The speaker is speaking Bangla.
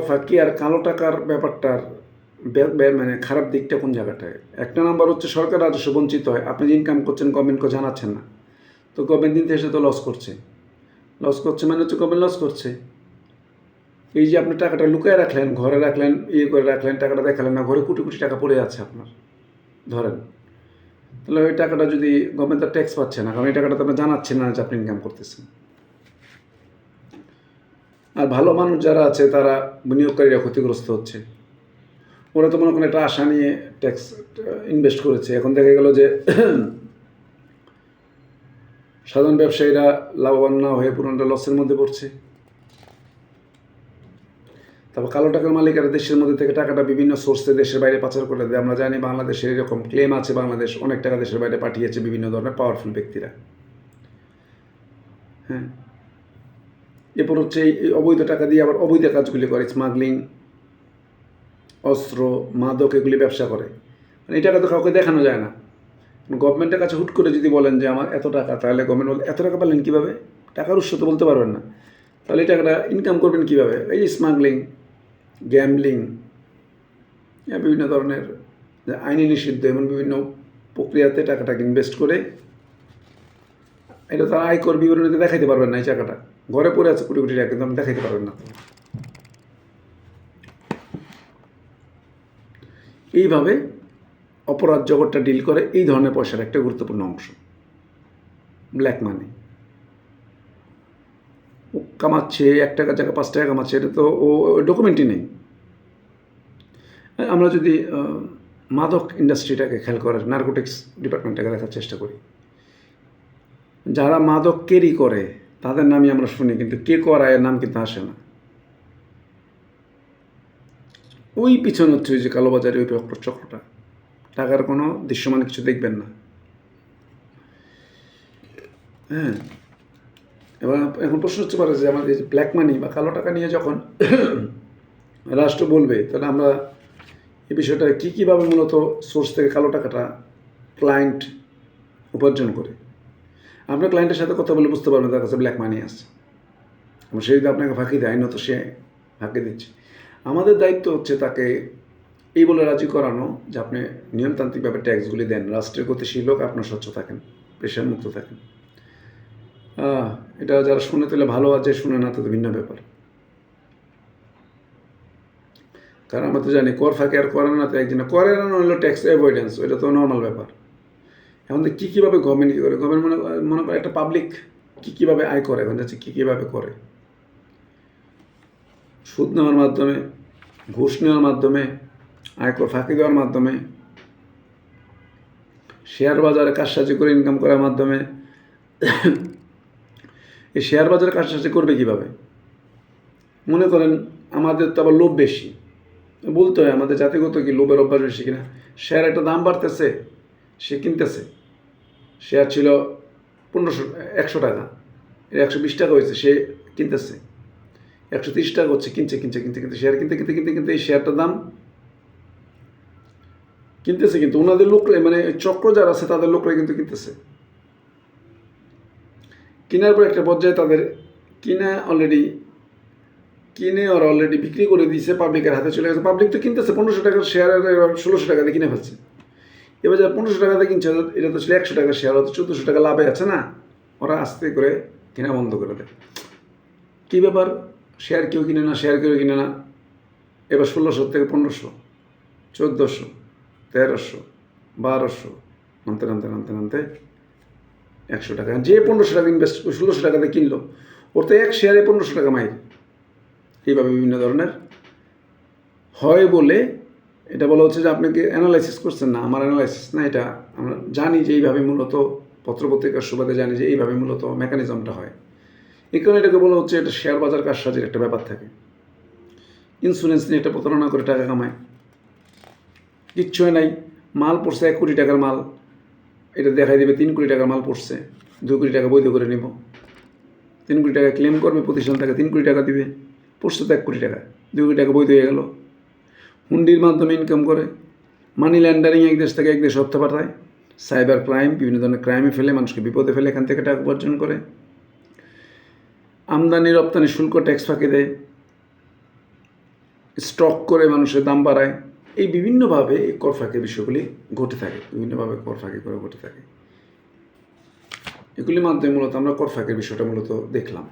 ফাঁকি আর কালো টাকার ব্যাপারটার মানে খারাপ দিকটা কোন জায়গাটায়? একটা নাম্বার হচ্ছে সরকার রাজস্ব বঞ্চিত হয়। আপনি যে ইনকাম করছেন গভর্নমেন্টকে জানাচ্ছেন না, তো গভর্নমেন্ট দিন এসে তো লস করছে। লস করছে মানে হচ্ছে গভর্নমেন্ট লস করছে। এই যে আপনি টাকাটা লুকিয়ে রাখলেন, ঘরে রাখলেন, ইয়ে করে রাখলেন, টাকাটা দেখালেন না, ঘরে কোটি কোটি টাকা পড়ে আছে আপনার, ধরেন, তাহলে ওই টাকাটা যদি গভর্নমেন্ট তার ট্যাক্স পাচ্ছে না, কারণ এই টাকাটা তো আপনি জানাচ্ছেন না যে আপনি ইনকাম করতেছেন। আর ভালো মানুষ যারা আছে তারা বিনিয়োগকারীরা ক্ষতিগ্রস্ত হচ্ছে। ওরা তো মনে করেন একটা আশা নিয়ে ট্যাক্স ইনভেস্ট করেছে, এখন দেখা গেল যে সাধারণ ব্যবসায়ীরা লাভবান না হয়ে পুরোটা লসের মধ্যে পড়ছে। তারপর কালো টাকার মালিকেরা দেশের মধ্যে থেকে টাকাটা বিভিন্ন সোর্সে দেশের বাইরে পাচার করে দেয়। আমরা জানি বাংলাদেশের এরকম ক্লেম আছে, বাংলাদেশ অনেক টাকা দেশের বাইরে পাঠিয়েছে বিভিন্ন ধরনের পাওয়ারফুল ব্যক্তিরা। হ্যাঁ, এরপর হচ্ছে এই অবৈধ টাকা দিয়ে আবার অবৈধ কাজগুলি করে, স্মাগলিং, অস্ত্র, মাদক, এগুলি ব্যবসা করে। মানে এই টাকা তো কাউকে দেখানো যায় না। গভর্নমেন্টের কাছে হুট করে যদি বলেন যে আমার এত টাকা, তাহলে গভর্নমেন্ট বলে এত টাকা পারলেন কীভাবে? টাকার উৎস তো বলতে পারবেন না, তাহলে এই টাকাটা ইনকাম করবেন কীভাবে? এই যে স্মাগলিং, গ্যামলিং, বিভিন্ন ধরনের আইনি নিষিদ্ধ এমন বিভিন্ন প্রক্রিয়াতে টাকাটাকে ইনভেস্ট করে, এটা তারা আয়কর বিবরণীতে দেখাইতে পারবেন না। এই টাকাটা ঘরে পড়ে আছে কোটি কোটি টাকা, কিন্তু আপনি দেখাইতে পারবেন না। এইভাবে অপরাধ জগৎটা ডিল করে এই ধরনের পয়সার একটা গুরুত্বপূর্ণ অংশ, ব্ল্যাক মানি। ও কামাচ্ছে 1 টাকার জায়গায় 5 টাকা কামাচ্ছে, এটা তো ও ডকুমেন্টই নেই। আমরা যদি মাদক ইন্ডাস্ট্রিটাকে খেয়াল করার, নার্কোটিক্স ডিপার্টমেন্টটাকে দেখার চেষ্টা করি, যারা মাদক ক্যারি করে তাদের নামই আমরা শুনি, কিন্তু কে করায় নাম কিন্তু আসে না। ওই পিছনে হচ্ছে ওই যে কালোবাজারি ওই চক্রটা, টাকার কোনো দৃশ্যমান কিছু দেখবেন না। হ্যাঁ, এবার এখন প্রশ্ন হচ্ছে পারে যে আমাদের যে ব্ল্যাক মানি বা কালো টাকা নিয়ে যখন রাষ্ট্র বলবে, তাহলে আমরা এই বিষয়টা কীভাবে মূলত সোর্স থেকে কালো টাকাটা ক্লায়েন্ট উপার্জন করে। আপনার ক্লায়েন্টের সাথে কথা বলে বুঝতে পারবেন তার কাছে ব্ল্যাক মানি আসছে, এবং সে যদি আপনাকে ফাঁকি দেয়, আইনত সে ফাঁকি দিচ্ছে। আমাদের দায়িত্ব হচ্ছে তাকে এই বলে রাজি করানো যে আপনি নিয়মতান্ত্রিকভাবে ট্যাক্সগুলি দেন, রাষ্ট্রের গতিশীল হোক, আপনার স্বচ্ছ থাকেন, প্রেশার মুক্ত থাকেন। এটা যারা শুনে তাহলে ভালো আছে, শুনে না তাদের ভিন্ন ব্যাপার। কারণ আমরা তো জানি কর ফাঁকি আর করে না তো একদিনে করে এড়ানো হলো ট্যাক্স অ্যাভয়েডেন্স, ওইটা তো নর্মাল ব্যাপার। এখন তো কীভাবে গভর্নমেন্ট কী করে, গভর্নমেন্ট মনে করে একটা পাবলিক কীভাবে আয় করে, এখন যাচ্ছে কীভাবে করে, সুদ নেওয়ার মাধ্যমে, ঘুষ নেওয়ার মাধ্যমে, আয়কর ফাঁকি দেওয়ার মাধ্যমে, শেয়ার বাজারে কারসাজি করে ইনকাম করার মাধ্যমে। এই শেয়ার বাজারে কারসাজি করবে কীভাবে? মনে করেন আমাদের তো আবার লোভ বেশি, বলতে হয় আমাদের জাতিগত কি লোভের অভ্যাস বেশি কিনা। শেয়ার একটা দাম বাড়তেছে, সে কিনতেছে, শেয়ার ছিল 100 টাকা, 120 টাকা হয়েছে, সে কিনতেছে, 130 টাকা হচ্ছে, কিনছে, শেয়ার কিনতে এই শেয়ারটার দাম কিনতেছে, কিন্তু ওনাদের লোকরা, মানে চক্র যারা আছে তাদের লোকরা কিন্তু কিনতেছে। কেনার পর একটা পর্যায়ে তাদের কিনে ওরা অলরেডি বিক্রি করে দিয়েছে, পাবলিকের হাতে চলে গেছে। পাবলিক তো কিনতেছে 1500 টাকার শেয়ার, 1600 টাকা দিয়ে কিনে ফেলছে। এবার যারা 1500 টাকা দিয়ে কিনছে, এটা তো ছিল 100 টাকার শেয়ার, হয়তো 1400 টাকা লাভে আছে না, ওরা আস্তে করে কেনা বন্ধ করে দেয়। কী ব্যাপার, শেয়ার কেউ কিনে না, এবার 1600 থেকে 1500, 1400, 1300, 1200, নামতে 100 টাকা। যে 1500 টাকা ইনভেস্ট 1600 টাকাতে কিনলো, ওর তো এক শেয়ারে 1500 টাকা মাইল। এইভাবে বিভিন্ন ধরনের হয় বলে এটা বলা হচ্ছে যে আপনি কি অ্যানালাইসিস করছেন না, আমার অ্যানালাইসিস না, এটা আমরা জানি যে এইভাবে মূলত পত্রপত্রিকার সুবাদে জানি যে এইভাবে মূলত মেকানিজমটা হয়। এই কারণে এটাকে বলা হচ্ছে এটা শেয়ার বাজার কারসাজির একটা ব্যাপার থাকে। ইন্স্যুরেন্স নিয়ে একটা প্রতারণা করে টাকা কামায়, কিচ্ছু নাই, মাল পড়ছে 1 কোটি টাকার মাল, এটা দেখাই দেবে 3 কোটি টাকার মাল পড়ছে, 2 কোটি টাকা বৈধ করে নিব, 3 কোটি টাকা ক্লেম করবে প্রতিষ্ঠান, তাকে 3 কোটি টাকা দিবে, পড়ছে তো 1 কোটি টাকা, 2 কোটি টাকা বৈধ হয়ে গেল। হুন্ডির মাধ্যমে ইনকাম করে, মানি ল্যান্ডারিং, এক দেশ থেকে এক দেশ অর্থ পাঠায়, সাইবার ক্রাইম, বিভিন্ন ধরনের ক্রাইমে ফেলে, মানুষকে বিপদে ফেলে, এখান থেকে টাকা উপার্জন করে, আমদানি রপ্তানি শুল্ক ট্যাক্স ফাঁকি দেয়, স্টক করে মানুষের দাম বাড়ায়, এই বিভিন্নভাবে এই কর ফাঁকের বিষয়গুলি ঘটে থাকে, বিভিন্নভাবে কর ফাঁকি করে ঘটে থাকে। এগুলির মাধ্যমে মূলত আমরা কর ফাঁকের বিষয়টা মূলত দেখলাম।